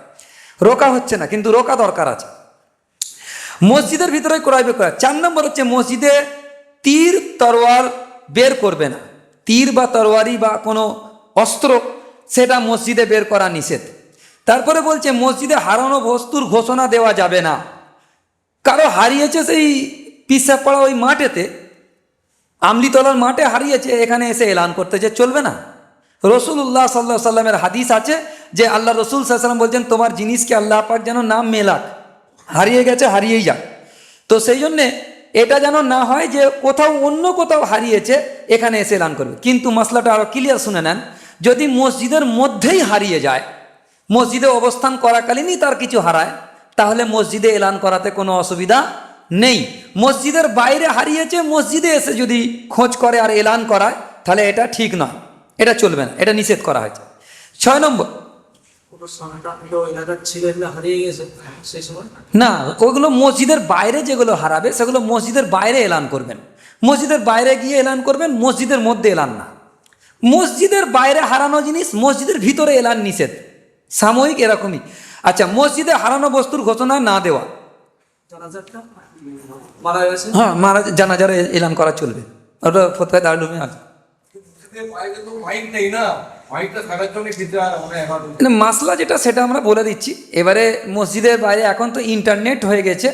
রোকা হচ্ছে না, কিন্তু রোকা দরকার আছে। মসজিদের ভিতরে ক্রয় বিক্রয়। 4 নম্বর হচ্ছে মসজিদে তীর তরোয়ার বের করবে না। তীর বা তরোয়ারি বা কোনো অস্ত্র সেটা মসজিদে বের করা নিষেধ। তারপরে বলছে মসজিদে হারানো বস্তুর ঘোষণা দেওয়া যাবে না। কারো হারিয়েছে সেই পিসা পড়া ওই মাঠেতে, আমলিতলার মাঠে হারিয়েছে, এখানে এসে এলান করতেছে, চলবে না। রসুল্লাহ সাল্লাহ সাল্লামের হাদিস আছে যে আল্লাহ রসুল সাল্লাম বলছেন তোমার জিনিসকে আল্লাহ পাক যেন নাম মেলাক, হারিয়ে গেছে হারিয়েই যাক। তো সেই জন্যে এটা যেন না হয় যে কোথাও অন্য কোথাও হারিয়েছে এখানে এসে এলান করবে। কিন্তু মশলাটা আরও ক্লিয়ার শুনে নেন, যদি মসজিদের মধ্যেই হারিয়ে যায়, মসজিদে অবস্থান করাকালীনই তার কিছু হারায়, তাহলে মসজিদে এলান করাতে কোনো অসুবিধা নেই। মসজিদের বাইরে হারিয়েছে, মসজিদে এসে যদি খোঁজ করে আর এলান করায় তাহলে এটা ঠিক নয়, এটা চলবে না, এটা নিষেধ করা হয়েছে। 6 নম্বর, না, ওগুলো মসজিদের বাইরে যেগুলো হারাবে সেগুলো মসজিদের বাইরে এলান করবেন, মসজিদের বাইরে গিয়ে এলান করবেন, মসজিদের মধ্যে এলান না। মসজিদের বাইরে হারানো জিনিস মসজিদের ভিতরে এলান নিষেধ, সাময়িক এরকমই। আচ্ছা, মসজিদে হারানো বস্তুর ঘোষণা না দেওয়া, হ্যাঁ জানাজার এলান করা চলবে, ওটা ফতোয়া দারুল উলুমে আছে। মাসলা যেটা সেটা আমরা বলে দিচ্ছি। এবারে মসজিদের বাইরে এখন তো ইন্টারনেট হয়ে গেছে,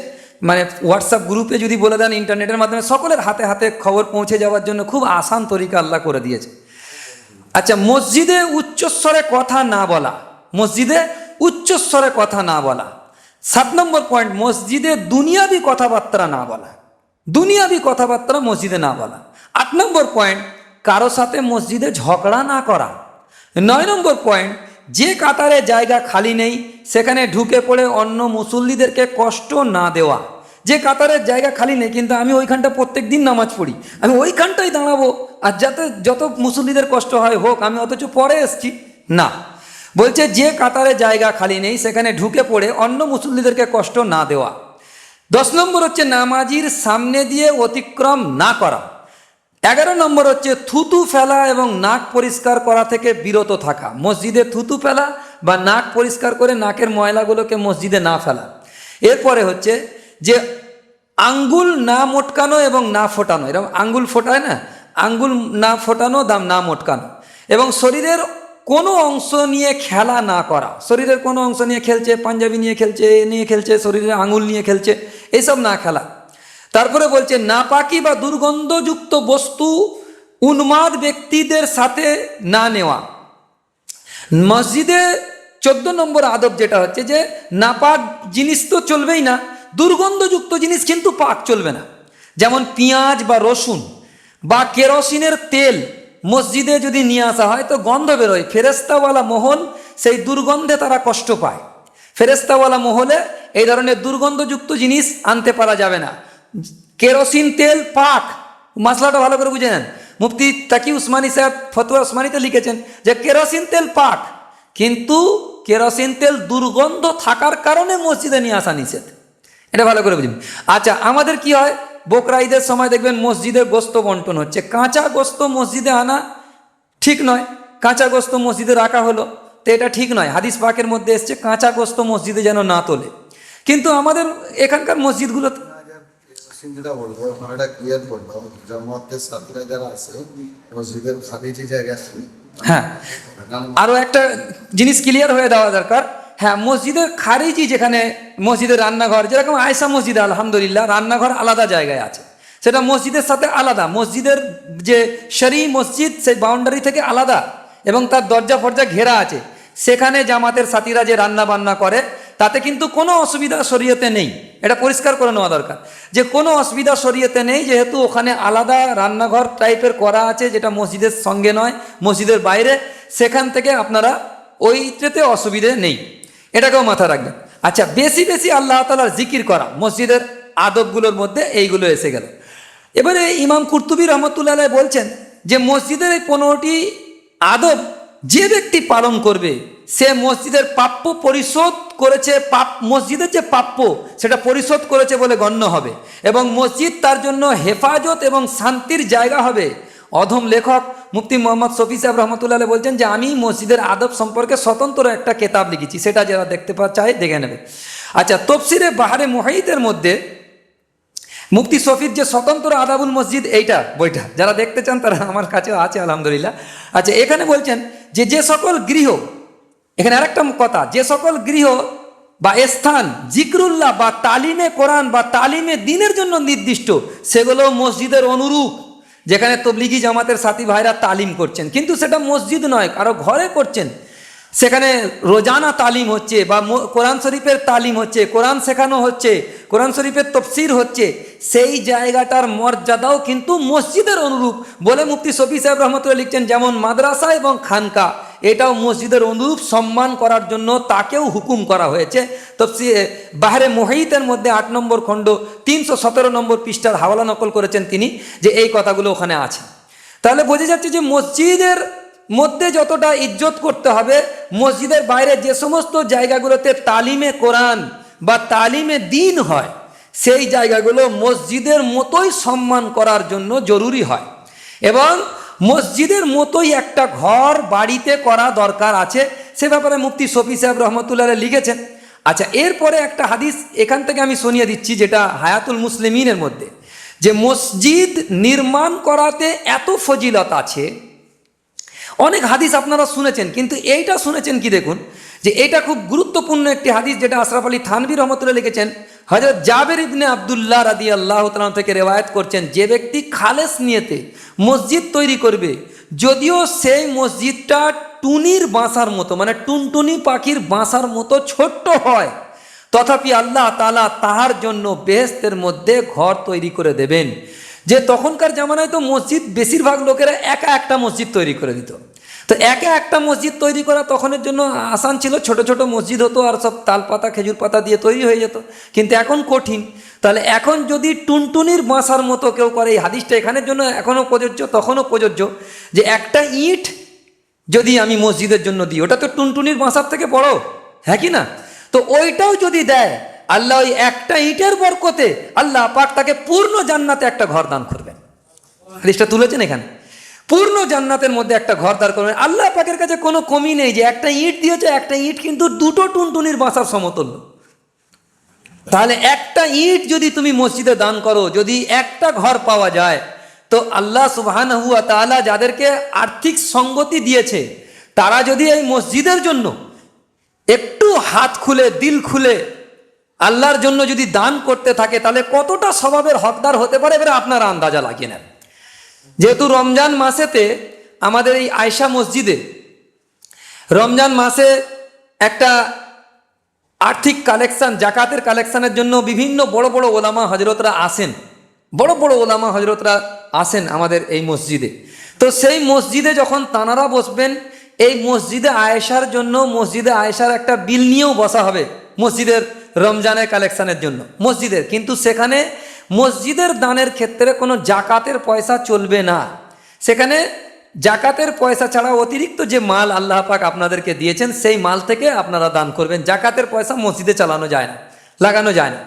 মানে হোয়াটসঅ্যাপ গ্রুপে যদি বলে দেন ইন্টারনেটের মাধ্যমে সকলের হাতে হাতে খবর পৌঁছে যাওয়ার জন্য খুব আসান তরিকা আল্লাহ করে দিয়েছে। আচ্ছা, মসজিদে উচ্চস্বরে কথা না বলা, মসজিদে উচ্চস্বরে কথা না বলা। 7 নম্বর পয়েন্ট, মসজিদে দুনিয়াবি কথাবার্তা না বলা, দুনিয়াবি কথাবার্তা মসজিদে না বলা। 8 নম্বর পয়েন্ট, কারো সাথে মসজিদে ঝগড়া না করা। 9 নম্বর পয়েন্ট, যে কাতারে জায়গা খালি নেই সেখানে ঢুকে পড়ে অন্য মুসল্লিদেরকে কষ্ট না দেওয়া। যে কাতারের জায়গা খালি নেই কিন্তু আমি ওইখানটা প্রত্যেক দিন নামাজ পড়ি, আমি ওইখানটাই দাঁড়াবো, আর যাতে যত মুসল্লিদের কষ্ট হয় হোক, আমি অথচ পরে এসছি না। বলছে যে কাতারে জায়গা খালি নেই সেখানে ঢুকে পড়ে অন্য মুসল্লিদেরকে কষ্ট না দেওয়া। 10 নম্বর হচ্ছে নামাজির সামনে দিয়ে অতিক্রম না করা। 11 নম্বর হচ্ছে থুতু ফেলা এবং নাক পরিষ্কার করা থেকে বিরত থাকা। মসজিদে থুতু ফেলা বা নাক পরিষ্কার করে নাকের ময়লাগুলোকে মসজিদে না ফেলা। এরপরে হচ্ছে যে আঙ্গুল না মোটকানো এবং না ফোটানো, এরকম আঙ্গুল ফোটায় না, আঙ্গুল না ফোটানো দাম না মোটকানো, এবং শরীরের কোনো অংশ নিয়ে খেলা না করা। শরীরের কোনো অংশ নিয়ে খেলছে, পাঞ্জাবি নিয়ে খেলছে, এ নিয়ে খেলছে, শরীরের আঙুল নিয়ে খেলছে, এইসব না খেলা। তারপরে বলছে নাপাকি বা দুর্গন্ধযুক্ত বস্তু উন্মাদ ব্যক্তিদের সাথে না নেওয়া। মসজিদে 14 নম্বর আদব যেটা হচ্ছে যে নাপাক জিনিস তো চলবেই না, দুর্গন্ধযুক্ত জিনিস কিন্তু পাক চলবে না। যেমন পেঁয়াজ বা রসুন বা কেরোসিনের তেল মসজিদে যদি নিয়ে আসা হয় তো গন্ধ বেরোয়, ফেরেস্তাওয়ালা মহল সেই দুর্গন্ধে তারা কষ্ট পায়। ফেরেস্তাওয়ালা মহলে এই ধরনের দুর্গন্ধযুক্ত জিনিস আনতে পারা যাবে না। কেরোসিন তেল পাক, মশলাটা ভালো করে বুঝে নেন। মুফতি তাকি উসমানী সাহেব ফতোয়া উসমানীতে লিখেছেন যে কেরোসিন তেল পাক, কিন্তু কেরোসিন তেল দুর্গন্ধ থাকার কারণে মসজিদে নিয়ে আসা নিষেধ, এটা ভালো করে বুঝুন। আচ্ছা, আমাদের কি হয়, বকরা ঈদের সময় দেখবেন মসজিদে গোস্ত বন্টন হচ্ছে, কাঁচা গোস্ত মসজিদে আনা ঠিক নয়, কাঁচা গোস্ত মসজিদে রাখা হলো, তো এটা ঠিক নয়। হাদিস পাকের মধ্যে এসছে কাঁচা গোস্ত মসজিদে যেন না তোলে, কিন্তু আমাদের এখানকার মসজিদগুলো যেটা বলবো ওখানে একটা ক্লিয়ার করবো, জামাতের ছাত্ররা যারা আছে মসজিদের খালি যে জায়গা আছে, হ্যাঁ, আরও একটা জিনিস ক্লিয়ার হয়ে দেওয়া দরকার। হ্যাঁ, মসজিদের খারিজি যেখানে মসজিদের রান্নাঘর, যেরকম আয়সা মসজিদে আলহামদুলিল্লাহ রান্নাঘর আলাদা জায়গায় আছে, সেটা মসজিদের সাথে আলাদা, মসজিদের যে শরী মসজিদ সেই বাউন্ডারি থেকে আলাদা এবং তার দরজা ফরজা ঘেরা আছে। সেখানে জামাতের সাথীরা যে রান্না বান্না করে তাতে কিন্তু কোনো অসুবিধা শরীয়তে নেই, এটা পরিষ্কার করে নেওয়া দরকার যে কোনো অসুবিধা শরীয়তে নেই, যেহেতু ওখানে আলাদা রান্নাঘর টাইপের করা আছে যেটা মসজিদের সঙ্গে নয়, মসজিদের বাইরে, সেখান থেকে আপনারা ওইটাতে অসুবিধে নেই, এটাকেও মাথায় রাখবেন। আচ্ছা, বেশি বেশি আল্লাহ তাআলার জিকির করা মসজিদের আদবগুলোর মধ্যে এইগুলো এসে গেল। এবারে ইমাম কুরতুবী রহমতুল্লাহ আলাইহি বলছেন যে মসজিদের এই 15টি আদব যে ব্যক্তি পালন করবে সে মসজিদের প্রাপ্য পরিশোধ করেছে, মসজিদের যে প্রাপ্য সেটা পরিশোধ করেছে বলে গণ্য হবে এবং মসজিদ তার জন্য হেফাজত এবং শান্তির জায়গা হবে। অধম লেখক মুফতি মোহাম্মদ শফি সাহেব রহমতুল্লাহ আলাইহি বলছেন যে আমি মসজিদের আদব সম্পর্কে স্বতন্ত্র একটা কেতাব লিখেছি, সেটা যারা দেখতে চায় দেখে নেবে। আচ্ছা, তফসিরে বাহারে মুহাইতের মধ্যে মুফতি শফির যে স্বতন্ত্র আদাবুল মসজিদ এইটা বইটা যারা দেখতে চান তারা আমার কাছেও আছে আলহামদুলিল্লাহ। আচ্ছা, এখানে বলছেন যে যে সকল গৃহ, এখানে আরেকটা কথা, যে সকল গৃহ বা স্থান জিকরুল্লাহ বা তালিমে কোরআন বা তালিমে দ্বীনের জন্য নির্দিষ্ট সেগুলো মসজিদের অনুরূপ, যেখানে তবলিগি জামাতের সাথী ভাইরা তালিম করছেন কিন্তু সেটা মসজিদ নয়, কারো ঘরে করছেন, সেখানে রোজানা তালিম হচ্ছে বা কোরআন শরীফের তালিম হচ্ছে, কোরআন শেখানো হচ্ছে, কোরআন শরীফের তফসির হচ্ছে, সেই জায়গাটার মর্যাদাও কিন্তু মসজিদের অনুরূপ বলে মুফতি শফি সাহেব রহমতুল্লাহ লিখছেন। যেমন মাদ্রাসা এবং খানকা এটাও মসজিদের অনুরূপ সম্মান করার জন্য তাকেও হুকুম করা হয়েছে। তফসির বাহারে মুহাইতের মধ্যে 8 নম্বর খণ্ড 317 নম্বর পৃষ্ঠার হাওয়ালা নকল করেছেন তিনি, যে এই কথাগুলো ওখানে আছে। তাহলে বোঝা যাচ্ছে যে মসজিদের মধ্যে যতটা ইজ্জত করতে হবে, মসজিদের বাইরে যে সমস্ত জায়গাগুলোতে তালিমে কোরআন বা তালিমে দ্বীন হয় সেই জায়গাগুলো মসজিদের মতোই সম্মান করার জন্য জরুরি হয় এবং মসজিদের মতোই একটা ঘর বাড়িতে করা দরকার আছে, সে ব্যাপারে মুফতি শফি সাহেব রহমতুল্লাহ লিখেছেন। আচ্ছা, এরপরে একটা হাদিস এখান থেকে আমি শুনিয়ে দিচ্ছি যেটা হায়াতুল মুসলিমিনের মধ্যে, যে মসজিদ নির্মাণ করাতে এত ফজিলত আছে। অনেক হাদিস আপনারা শুনেছেন কিন্তু এইটা শুনেছেন কি দেখুন, যে এটা খুব গুরুত্বপূর্ণ একটি হাদিস যেটা আশরাফ আলী থানভী রহমতুল্লাহ লিখেছেন। হযরত জাবের ইবনে আব্দুল্লাহ রাদিয়াল্লাহু তাআলা থেকে রিওয়ায়াত করছেন, যে ব্যক্তি খালেস নিয়তে মসজিদ তৈরি করবে, যদিও সেই মসজিদটা টুনির বাসার মতো, মানে টুনটুনি পাখির বাসার মতো ছোট্ট হয়, তথাপি আল্লাহ তাআলা তাহার জন্য বেহেশতের মধ্যে ঘর তৈরি করে দেবেন। যে তখনকার জামানায় তো মসজিদ বেশিরভাগ লোকেরা একা একটা মসজিদ তৈরি করে দিত। তো একা একটা মসজিদ তৈরি করা তখনের জন্য আসান ছিল, ছোট ছোট মসজিদ হতো আর সব তাল পাতা খেজুর পাতা দিয়ে তৈরি হয়ে যেত। কিন্তু এখন কঠিন। তাহলে এখন যদি টুনটুনির বাসার মতো কেউ করে, এই হাদিসটা এখানের জন্য এখনও প্রযোজ্য, তখনও প্রযোজ্য, যে একটা ইট যদি আমি মসজিদের জন্য দিই, ওটা তো টুনটুনির বাসার থেকে বড়, হ্যাঁ কি না? তো ওইটাও যদি দেয়, আল্লাহ ওই একটা ইটের বরকতে আল্লাহ পাক তাকে পূর্ণ জান্নাতে একটা ঘর দান করবেন। হাদিসটা তুলেছেন এখানে, পূর্ণ জান্নাতের মধ্যে একটা ঘর দান করবেন। আল্লাহ পাকের কাছে কোনো কমি নেই যে একটা ইট দিয়েছে, একটা ইট কিন্তু দুটো টুনটুনির বাসার সমতুল্য। তাহলে একটা ইট যদি তুমি মসজিদে দান করো, যদি একটা ঘর পাওয়া যায়, তো আল্লাহ সুবহানাহু ওয়া তাআলা যাদেরকে আর্থিক সঙ্গতি দিয়েছে, তারা যদি এই মসজিদের জন্য একটু হাত খুলে দিল খুলে আল্লাহর জন্য যদি দান করতে থাকে, তাহলে কতটা স্বভাবের হকদার হতে পারে এবারে আপনারা আন্দাজা লাগিয়ে নেন। যেহেতু রমজান মাসেতে আমাদের এই আয়েশা মসজিদে রমজান মাসে একটা আর্থিক কালেকশন, জাকাতের কালেকশনের জন্য বিভিন্ন বড় বড় ওলামা হজরতরা আসেন, বড় বড় ওলামা হজরতরা আসেন আমাদের এই মসজিদে। তো সেই মসজিদে যখন তানারা বসবেন, এই মসজিদে আয়েশার জন্য, মসজিদে আয়েশার একটা বিল নিয়েও বসা হবে মসজিদের রমজানের কালেকশনের জন্য মসজিদের। কিন্তু সেখানে মসজিদের দানের ক্ষেত্রে কোনো জাকাতের পয়সা চলবে না। সেখানে জাকাতের পয়সা ছাড়া অতিরিক্ত যে মাল আল্লাহ পাক আপনাদেরকে দিয়েছেন, সেই মাল থেকে আপনারা দান করবেন। জাকাতের পয়সা মসজিদে চালানো যায় না, লাগানো যায় না।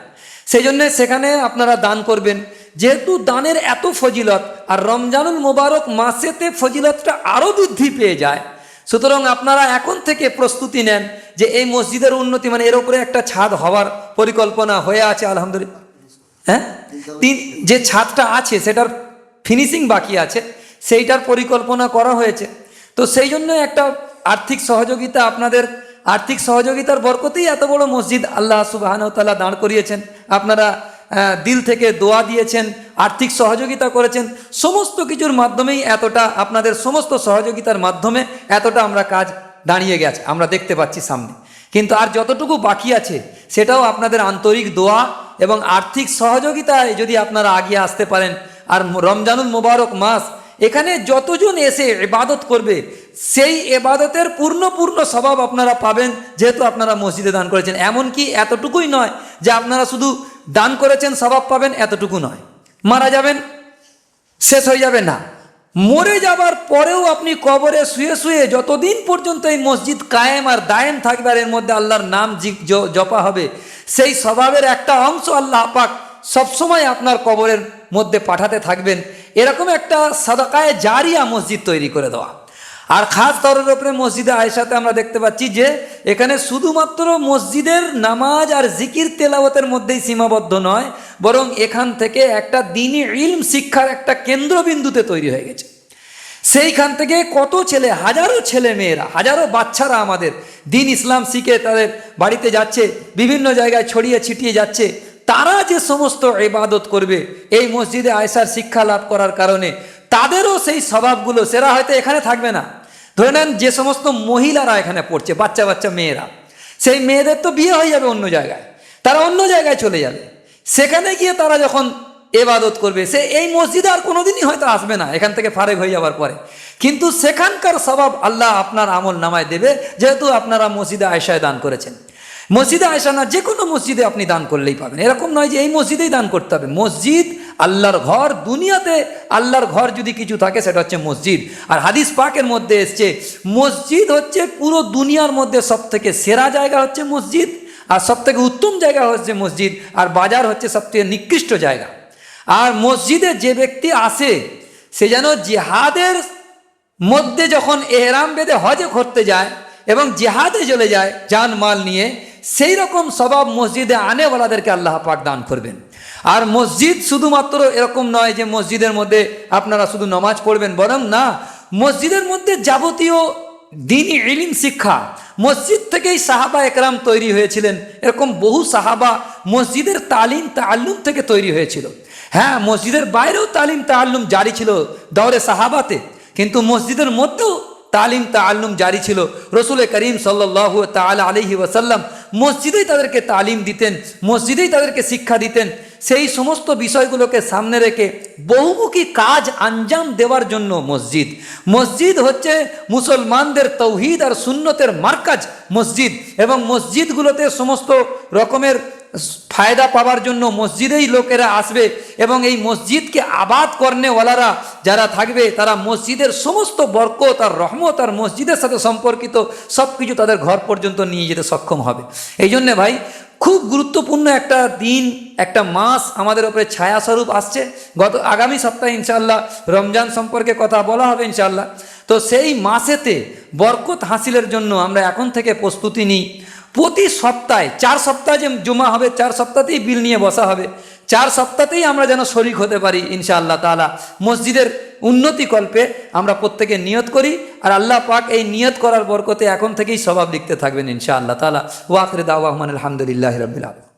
সেই জন্যে সেখানে আপনারা দান করবেন। যেহেতু দানের এত ফজিলত, আর রমজানুল মোবারক মাসেতে ফজিলতটা আরও বৃদ্ধি পেয়ে যায়, সুতরাং আপনারা এখন থেকে প্রস্তুতি নেন যে এই মসজিদের উন্নতি, মানে এর উপরে একটা ছাদ হওয়ার পরিকল্পনা হয়ে আছে আলহামদুলিল্লাহ। হ্যাঁ, যে ছাদটা আছে সেটার ফিনিশিং বাকি আছে, সেইটার পরিকল্পনা করা হয়েছে। তো সেই জন্য একটা আর্থিক সহযোগিতা, আপনাদের আর্থিক সহযোগিতার বরকতেই এত বড় মসজিদ আল্লাহ সুবহানাহু ওয়া তাআলা দাঁড় করিয়েছেন। আপনারা দিল থেকে দোয়া দিয়েছেন, আর্থিক সহযোগিতা করেছেন, সমস্ত কিছুর মাধ্যমেই এতটা, আপনাদের সমস্ত সহযোগিতার মাধ্যমে এতটা আমরা কাজ দাঁড়িয়ে গেছে, আমরা দেখতে পাচ্ছি সামনে। কিন্তু আর যতটুকু বাকি আছে সেটাও আপনাদের আন্তরিক দোয়া এবং আর্থিক সহযোগিতায় যদি আপনারা আগিয়ে আসতে পারেন। আর রমজানুল মোবারক মাস, এখানে যতজন এসে ইবাদত করবে, সেই ইবাদতের পূর্ণ স্বভাব আপনারা পাবেন, যেহেতু আপনারা মসজিদে দান করেছেন। এমনকি এতটুকুই নয় যে আপনারা শুধু দান করেছেন স্বভাব পাবেন, এতটুকু নয়, মারা যাবেন শেষ হয়ে যাবে না, মরে যাবার পরেও আপনি কবরে শুয়ে শুয়ে যতদিন পর্যন্ত এই মসজিদ কায়েম আর দায়েম থাকবে আর এর মধ্যে আল্লাহর নাম জপা হবে, সেই স্বভাবের একটা অংশ আল্লাহ পাক সবসময় আপনার কবরের মধ্যে পাঠাতে থাকবেন। এরকম একটা সাদাকায়ে জারিয়া মসজিদ তৈরি করে দেওয়া। আর খাস তরের উপরে মসজিদে আয়েশাতে আমরা দেখতে পাচ্ছি যে এখানে শুধুমাত্র মসজিদের নামাজ আর জিকির তেলাওয়াতের মধ্যেই সীমাবদ্ধ নয়, বরং এখান থেকে একটা দ্বীনি ইলম শিক্ষার একটা কেন্দ্রবিন্দুতে তৈরি হয়ে গেছে। সেইখান থেকে কত ছেলে, হাজারো ছেলে মেয়েরা, হাজারো বাচ্চারা আমাদের দ্বীন ইসলাম শিখে তাদের বাড়িতে যাচ্ছে, বিভিন্ন জায়গায় ছড়িয়ে ছিটিয়ে যাচ্ছে। তারা যে সমস্ত ইবাদত করবে এই মসজিদে আয়েশার শিক্ষা লাভ করার কারণে, তাদেরও সেই স্বভাবগুলো, সেরা হয়তো এখানে থাকবে না। ধরে নেন যে সমস্ত মহিলারা এখানে পড়ছে, বাচ্চা বাচ্চা মেয়েরা, সেই মেয়েদের তো বিয়ে হয়ে যাবে অন্য জায়গায়, তারা অন্য জায়গায় চলে যাবে। সেখানে গিয়ে তারা যখন ইবাদত করবে, সে এই মসজিদে আর কোনোদিনই হয়তো আসবে না এখান থেকে ফারেক হয়ে যাওয়ার পরে, কিন্তু সেখানকার স্বভাব আল্লাহ আপনার আমল নামায় দেবে, যেহেতু আপনারা মসজিদে আয়েশায় দান করেছেন। মসজিদে আয়েশা না, যে কোনো মসজিদে আপনি দান করলেই পাবেন। এরকম নয় যে এই মসজিদেই দান করতে হবে। মসজিদ আল্লাহর ঘর, দুনিয়াতে আল্লাহর ঘর যদি কিছু থাকে সেটা হচ্ছে মসজিদ। আর হাদিস পাকের মধ্যে এসছে মসজিদ হচ্ছে পুরো দুনিয়ার মধ্যে সবথেকে সেরা জায়গা হচ্ছে মসজিদ, আর সবথেকে উত্তম জায়গা হচ্ছে মসজিদ, আর বাজার হচ্ছে সবথেকে নিকৃষ্ট জায়গা। আর মসজিদে যে ব্যক্তি আসে সে যেন জিহাদের মধ্যে যখন এহরাম বেঁধে হজে করতে যায় এবং জিহাদে চলে যায় জান মাল নিয়ে, সেই রকম স্বভাব মসজিদে আনেওয়ালাদেরকে আল্লাহ পাক দান করবেন। আর মসজিদ শুধুমাত্র এরকম নয় যে মসজিদের মধ্যে আপনারা শুধু নামাজ পড়বেন, বরং না, মসজিদের মধ্যে যাবতীয় দ্বীনি ইলম শিক্ষা, মসজিদ থেকেই সাহাবা একরাম তৈরি হয়েছিলেন। এরকম বহু সাহাবা মসজিদের তালিম তাআল্লুম থেকে তৈরি হয়েছিল। হ্যাঁ, মসজিদের বাইরেও তালিম তাআল্লুম জারি ছিল দৌরে সাহাবাতে, কিন্তু মসজিদের মধ্যেও তালিম তাআল্লুম জারি ছিল। রসুল করিম সাল্লাল্লাহু তাআলা আলাইহি ওয়াসাল্লাম মসজিদেই তাদেরকে তালিম দিতেন, মসজিদেই তাদেরকে শিক্ষা দিতেন। সেই সমস্ত বিষয়গুলোকে সামনে রেখে বহুমুখী কাজ আঞ্জাম দেওয়ার জন্য মসজিদ। মসজিদ হচ্ছে মুসলমানদের তৌহিদ আর সুন্নতের মার্কাজ মসজিদ, এবং মসজিদগুলোতে সমস্ত রকমের ফায়দা পাওয়ার জন্য মসজিদেই লোকেরা আসবে, এবং এই মসজিদকে আবাদ করনেওয়ালারা যারা থাকবে তারা মসজিদের সমস্ত বরকত আর রহমত আর মসজিদের সাথে সম্পর্কিত সব কিছু তাদের ঘর পর্যন্ত নিয়ে যেতে সক্ষম হবে। এই জন্যে ভাই খুব গুরুত্বপূর্ণ একটা দিন, একটা মাস আমাদের উপরে ছায়াস্বরূপ আসছে। আগামী সপ্তাহে ইনশাআল্লাহ রমজান সম্পর্কে কথা বলা হবে ইনশাআল্লাহ। তো সেই মাসেতে বরকত হাসিলের জন্য আমরা এখন থেকে প্রস্তুতি নিই। প্রতি সপ্তাহে 4 সপ্তাহ যে জমা হবে, 4 সপ্তাহতেই বিল নিয়ে বসা হবে, 4 সপ্তাহতেই আমরা যেন শরিক হতে পারি ইনশাআল্লাহ তাআলা। মসজিদের উন্নতি কল্পে আমরা প্রত্যেকে নিয়ত করি, আর আল্লাহ পাক এই নিয়ত করার বরকতে এখন থেকেই স্বভাব লিখতে থাকবেন ইনশাআল্লাহ তাআলা। ওয়া আখিরু দাওয়াহুম আলহামদুলিল্লাহি রাব্বিল আলামিন।